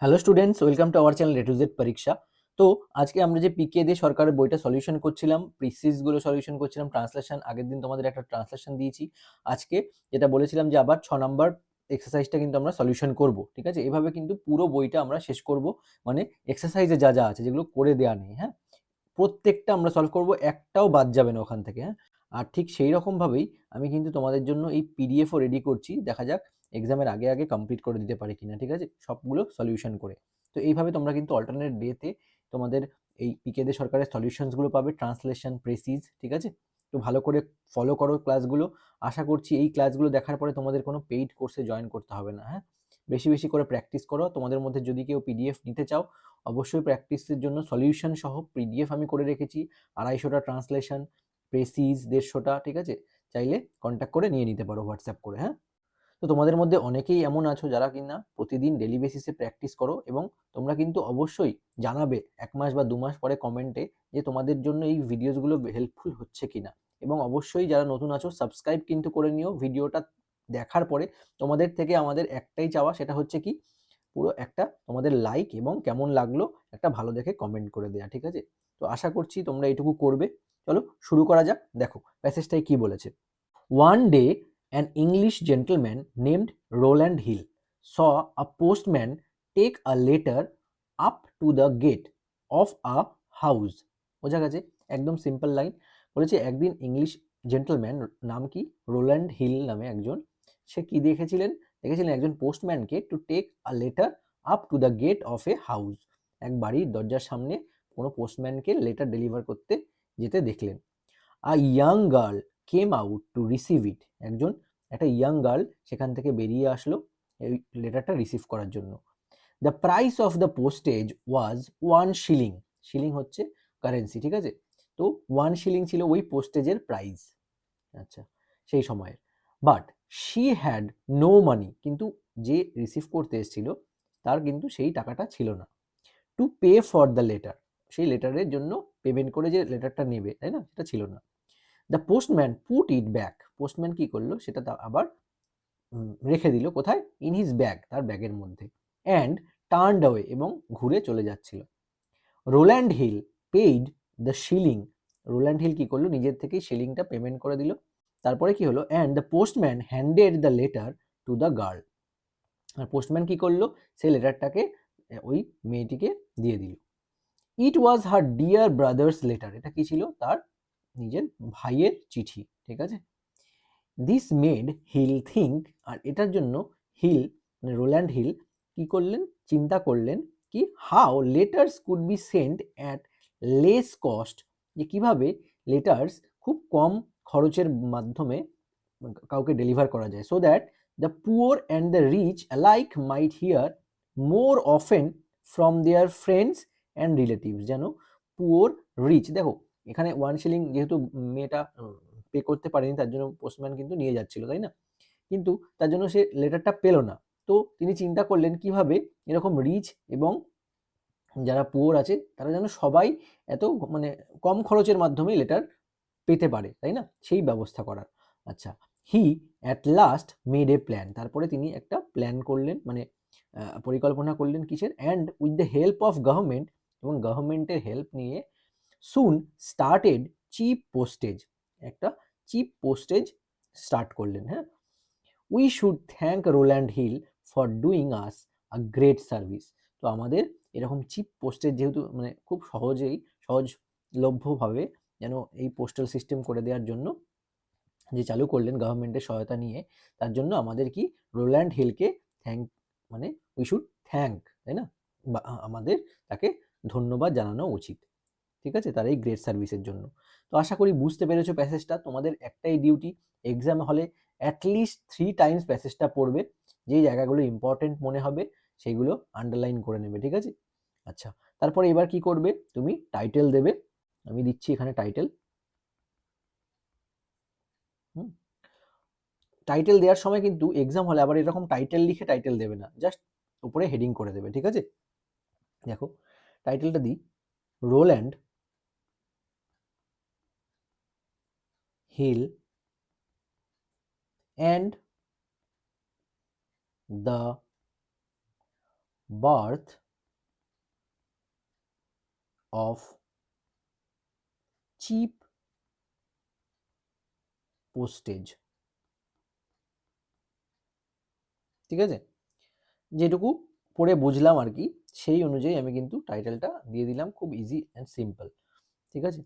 Hello students, welcome to our channel A to Z পরীক্ষা। তো আজকে আমরা যে পিকে দিয়ে সরকারের বইটা সলিউশন করছিলাম, প্রিসিসগুলো সলিউশন করছিলাম, ট্রান্সলেশন আগের দিন তোমাদের একটা ট্রান্সলেশন দিয়েছি। আজকে যেটা বলেছিলাম যে আবার 6 নাম্বার এক্সারসাইজটা কিন্তু আমরা সলিউশন করব, ঠিক আছে? এভাবে কিন্তু পুরো বইটা আমরা শেষ করব, মানে এক্সারসাইজে যা যা আছে যেগুলো করে দেওয়া নেই, হ্যাঁ, প্রত্যেকটা আমরা সলভ করব, একটাও বাদ যাবে না ওখান থেকে, হ্যাঁ। আর ঠিক সেই রকমভাবেই আমি কিন্তু তোমাদের জন্য এই পিডিএফও রেডি করছি, দেখা যাক এক্সামের আগে আগে কমপ্লিট করে দিতে পারি কিনা, ঠিক আছে, সবগুলো সলিউশন করে। তো এইভাবে তোমরা কিন্তু অল্টারনেট ডেতে তোমাদের এই পিকে দে সরকারের সলিউশনসগুলো পাবে, ট্রান্সলেশন, প্রেসিজ, ঠিক আছে? তো ভালো করে ফলো করো ক্লাসগুলো। আশা করছি এই ক্লাসগুলো দেখার পরে তোমাদের কোনো পেইড কোর্সে জয়েন করতে হবে না, হ্যাঁ। বেশি বেশি করে প্র্যাকটিস করো। তোমাদের মধ্যে যদি কেউ পিডিএফ নিতে চাও, অবশ্যই প্র্যাকটিসের জন্য সলিউশন সহ পিডিএফ আমি করে রেখেছি, 250টা ট্রান্সলেশন, প্রেসিজ 150টা, ঠিক আছে? চাইলে কন্ট্যাক্ট করে নিয়ে নিতে পারো হোয়াটসঅ্যাপ করে, হ্যাঁ। তো তোমাদের মধ্যে অনেকেই এমন আছো যারা কিনা প্রতিদিন ডেলি বেসিসে প্র্যাকটিস করো, এবং তোমরা কিন্তু অবশ্যই জানাবে 1 মাস বা 2 মাস পরে কমেন্টে যে তোমাদের জন্য এই ভিডিওসগুলো হেল্পফুল হচ্ছে কিনা। এবং অবশ্যই যারা নতুন আছো সাবস্ক্রাইব কিন্তু করে নিও ভিডিওটা দেখার পরে। তোমাদের থেকে আমাদের একটাই চাওয়া, সেটা হচ্ছে কি, পুরো একটা তোমাদের লাইক এবং কেমন লাগলো একটা ভালো দেখে কমেন্ট করে দেয়া, ঠিক আছে? তো আশা করছি তোমরা এটুকু করবে। চলো শুরু করা যাক। দেখো প্যাসেজটাই কি বলেছে। One day, an English gentleman named Roland Hill saw a postman take a letter up to the gate of a house. বোঝা গেছে? একদম সিম্পল লাইন। বলেছে একদিন ইংলিশ জেন্টলম্যান, নাম কি, রোল্যান্ড হিল নামে একজন, সে কি দেখেছিলেন? দেখেছিলেন একজন পোস্টম্যানকে to take a letter up to the gate of a house. এক বাড়ির দরজার সামনে কোনো পোস্টম্যানকে লেটার ডেলিভার করতে যেতে দেখলেন। আ young girl came out to receive it. একটা ইয়াং গার্ল সেখান থেকে বেরিয়ে আসলো এই লেটারটা রিসিভ করার জন্য। The price of the postage was 1 shilling. Shilling হচ্ছে কারেন্সি, ঠিক আছে? তো 1 শিলিং ছিল ওই পোস্টেজের প্রাইস, আচ্ছা, সেই সময়ের। But she had no money, কিন্তু যে রিসিভ করতে এসেছিল তার কিন্তু সেই টাকাটা ছিল না। Two pay for the letter, সেই লেটারের জন্য পেমেন্ট করে যে লেটারটা নেবে, তাই না, সেটা ছিল না। The postman put it back, postman কি করলো, সেটা আবার রেখে দিল কোথায়, ইন হিজ ব্যাগ, তার ব্যাগের মধ্যে। অ্যান্ড টার্নড অ্যাওয়ে, এবং ঘুরে চলে যাচ্ছিল। Rowland Hill paid the shilling, Rowland Hill কি করলো, নিজের থেকেই শিলিংটা পেমেন্ট করে দিল। তারপরে কি হলো, and the postman handed the letter to the girl, আর পোস্টম্যান কি করলো, সেই লেটারটাকে ওই মেয়েটিকে দিয়ে দিল। It was her dear brother's letter, এটা কি ছিল, তার নিজের ভাইয়ের চিঠি, ঠিক আছে? দিস মেড হিল থিঙ্ক, আর এটার জন্য হিল, মানে রোল্যান্ড হিল, কি করলেন, চিন্তা করলেন কি, how letters could be sent at less cost, যে কিভাবে লেটার্স খুব কম খরচের মাধ্যমে কাউকে ডেলিভার করা যায়, so that the poor and the rich alike might hear more often from their friends and relatives. যেন পুয়ার, রিচ, দেখো এখানে 1 শিলিং যেহেতু মেয়েটা পে করতে পারেনি, তার জন্য পোস্টম্যান কিন্তু নিয়ে যাচ্ছিল, তাই না? কিন্তু তার জন্য সে লেটারটা পেল না। তো তিনি চিন্তা করলেন কিভাবে এরকম রিচ এবং যারা পুয়ার আছে তারা যেন সবাই এত, মানে কম খরচের মাধ্যমে লেটার পেতে পারে, তাই না, সেই ব্যবস্থা করার। আচ্ছা, he at last made a plan, তারপরে তিনি একটা প্ল্যান করলেন, মানে পরিকল্পনা করলেন কিসের, and with the help of government, এবং গভর্নমেন্টের হেল্প নিয়ে সুন স্টার্টেড চিপ পোস্টেজ, একটা চিপ পোস্টেজ স্টার্ট করলেন, হ্যাঁ। We should thank Rowland Hill for doing us a great service. তো আমাদের এরকম চিপ পোস্টেজ যেহেতু, মানে খুব সহজলভ্যভাবে যেন এই পোস্টাল সিস্টেম করে দেওয়ার জন্য যে চালু করলেন গভর্নমেন্টের সহায়তা নিয়ে, তার জন্য আমাদের কি, রোল্যান্ড হিলকে থ্যাঙ্ক, মানে উই শুড থ্যাঙ্ক, তাই না, বা আমাদের তাকে ধন্যবাদ জানানো উচিত, ঠিক আছে, তার এই গ্রেট সার্ভিসের জন্য। তো আশা করি বুঝতে পেরেছো প্যাসেজটা। তোমাদের একটাই ডিউটি, এক্সাম হলে অ্যাটলিস্ট 3 টাইমস প্যাসেজটা পড়বে, যেই জায়গাগুলো ইম্পর্টেন্ট মনে হবে সেইগুলো আন্ডারলাইন করে নেবে, ঠিক আছে? আচ্ছা, তারপরে এবার কি করবে, তুমি টাইটেল দেবে। আমি দিচ্ছি এখানে টাইটেল। হুম, টাইটেল দেওয়ার সময় কিন্তু এক্সাম হলে আবার এরকম টাইটেল লিখে টাইটেল দেবে না, জাস্ট উপরে হেডিং করে দেবে, ঠিক আছে? দেখো টাইটেলটা দিই, Rowland Hill and the birth of cheap postage. ঠিক আছে, যেটুকু পড়ে বুঝলাম আর কি, সেই অনুযায়ী আমি কিন্তু টাইটেলটা দিয়ে দিলাম, খুব ইজি অ্যান্ড সিম্পল। ঠিক আছে,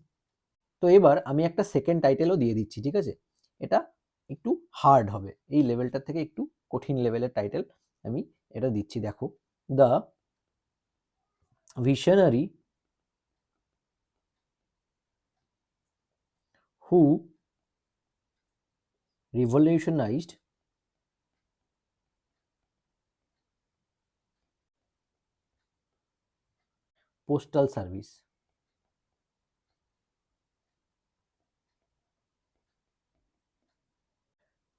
তো এবার আমি একটা সেকেন্ড টাইটেলও দিয়ে দিচ্ছি। ঠিক আছে, এটা একটু হার্ড হবে, এই লেভেলটার থেকে একটু কঠিন লেভেলের টাইটেল আমি এটা দিচ্ছি। দেখো, the visionary who revolutionized postal service।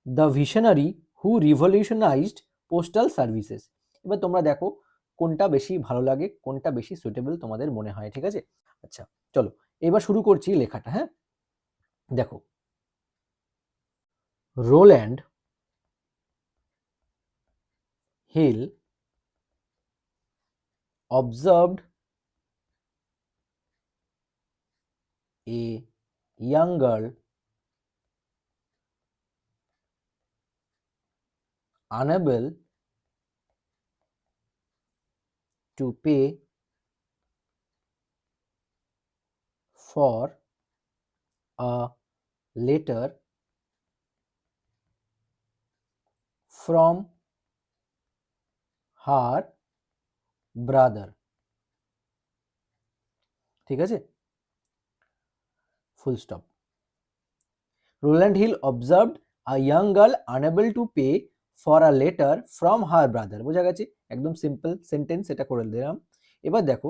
The visionary who revolutionized postal services. এবার তোমরা দেখো কোনটা বেশি ভালো লাগে, কোনটা বেশি সুইটেবল তোমাদের মনে হয়। ঠিক আছে, আচ্ছা চলো এবার শুরু করছি লেখাটা। হ্যাঁ, দেখো, Rowland Hill observed a young girl unable to pay for a letter from her brother। ঠিক আছে, full stop. Rowland Hill observed a young girl unable to pay for a letter from her brother. বোঝা গেছে, একদম simple sentence, এটা করে দিলাম। এবার দেখো,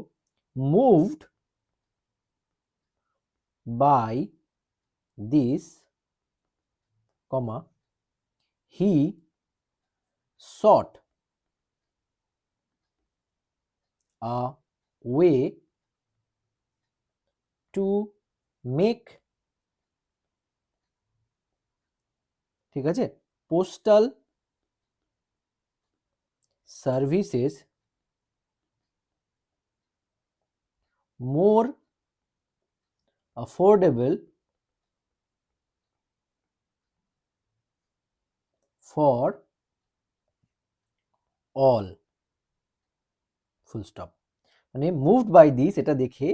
moved by this comma he sought a way to make, ঠিক আছে, postal services more affordable for all, full stop. মানে মুভড বাই দিস, এটা দেখে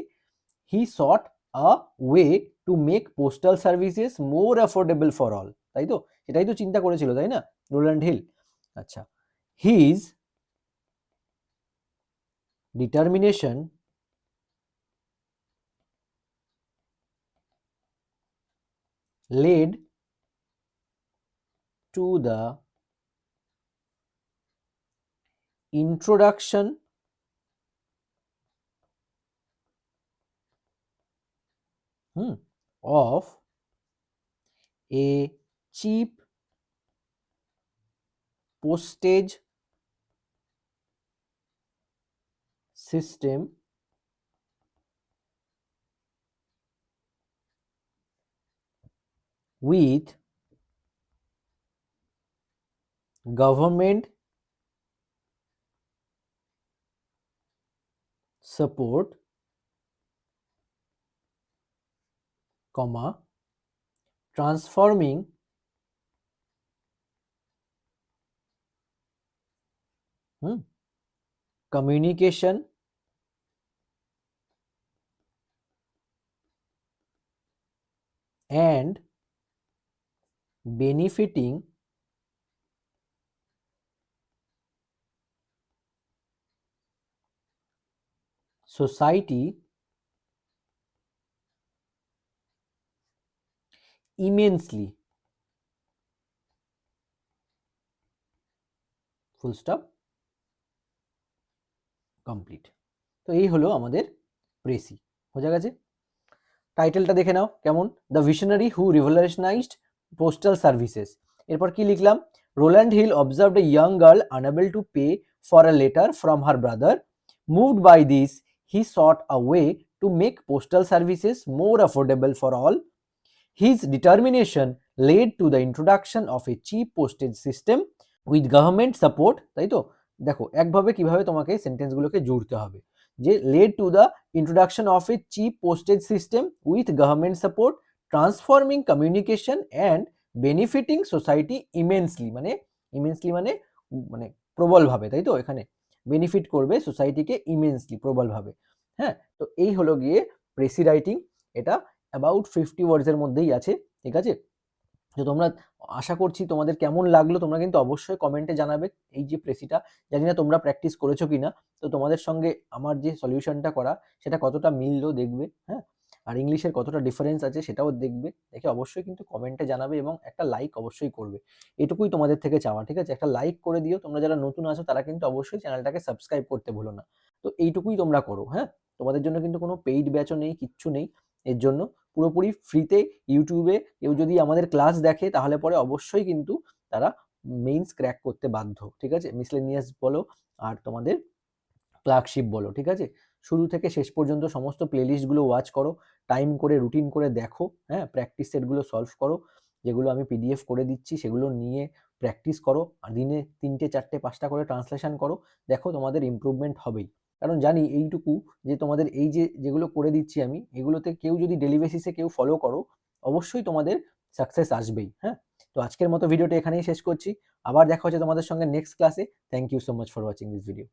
he sought a way to make postal services more affordable for all. তাই তো, এটাই তো চিন্তা করেছিল, তাই না, রোল্যান্ড হিল। আচ্ছা, his determination led to the introduction of a cheap postage system with government support, comma, transforming communication and benefiting society immensely, full stop, complete. তো এই হলো আমাদের প্রেসি, বোঝা গেছে। টাইটেলটা দেখে নাও কেমন, the visionary who revolutionized postal services. এরপর কি লিখলাম, Rowland Hill observed a young girl unable to pay for a letter from her brother, moved by this he sought a way to make postal services more affordable for all. His determination led to the introduction of a cheap postage system with government support, তাই তো, দেখো একভাবে কিভাবে তোমাকে সেন্টেন্সগুলোকে জুড়তে হবে, যে led to the introduction of a cheap postage system with government support, transforming communication and benefiting society immensely, মানে ইমেন্সলি মানে মানে প্রবলভাবে, তাই তো, এখানে বেনিফিট করবে সোসাইটিকে ইমেন্সলি, প্রবলভাবে। হ্যাঁ, তো এই হলো গিয়ে প্রেসি রাইটিং। এটা অ্যাবাউট 50 ওয়ার্ডসের মধ্যেই আছে, ঠিক আছে। তো তোমরা, আশা করছি তোমাদের কেমন লাগলো, তোমরা কিন্তু অবশ্যই কমেন্টে জানাবে এই যে প্রেসিটা। জানি না তোমরা প্র্যাকটিস করেছো কিনা, তো তোমাদের সঙ্গে আমার যে সলিউশনটা করা সেটা কতটা মিললো দেখবে, হ্যাঁ। আর ইংলিশের কতটা ডিফারেন্স আছে সেটাও দেখবে, দেখে অবশ্যই কিন্তু কমেন্টে জানাবে এবং একটা লাইক অবশ্যই করবে। এটুকুই তোমাদের থেকে চাওয়া, ঠিক আছে। একটা লাইক করে দিও, তোমরা যারা নতুন আছো তারা কিন্তু অবশ্যই চ্যানেলটাকে সাবস্ক্রাইব করতে ভুলো না। তো এইটুকুই তোমরা করো, হ্যাঁ। তোমাদের জন্য কিন্তু কোনো পেইড ব্যাচও নেই, কিচ্ছু নেই এর জন্য, পুরোপুরি ফ্রিতে ইউটিউবে কেউ যদি আমাদের ক্লাস দেখে তাহলে পরে অবশ্যই কিন্তু তারা মেইনস ক্র্যাক করতে বাধ্য, ঠিক আছে। মিসলেনিয়াস বলো আর তোমাদের ক্লার্কশিপ বলো, ঠিক আছে। শুরু থেকে শেষ পর্যন্ত সমস্ত প্লেলিস্টগুলো ওয়াচ করো, টাইম করে রুটিন করে দেখো, হ্যাঁ। প্র্যাকটিস সেটগুলো সলভ করো, যেগুলো আমি পিডিএফ করে দিচ্ছি সেগুলো নিয়ে প্র্যাকটিস করো, আর দিনে 3টে 4টে 5টা করে ট্রান্সলেশন করো, দেখো তোমাদের ইমপ্রুভমেন্ট হবেই। কারণ জানি এইটুকু, যে তোমাদের এই যে যেগুলো করে দিচ্ছি আমি, এগুলোতে কেউ যদি ডেলি বেসিসে কেউ ফলো করো, অবশ্যই তোমাদের সাকসেস আসবেই, হ্যাঁ। তো আজকের মতো ভিডিওটা এখানেই শেষ করছি, আবার দেখা হচ্ছে তোমাদের সঙ্গে নেক্সট ক্লাসে। Thank you so much for watching this video.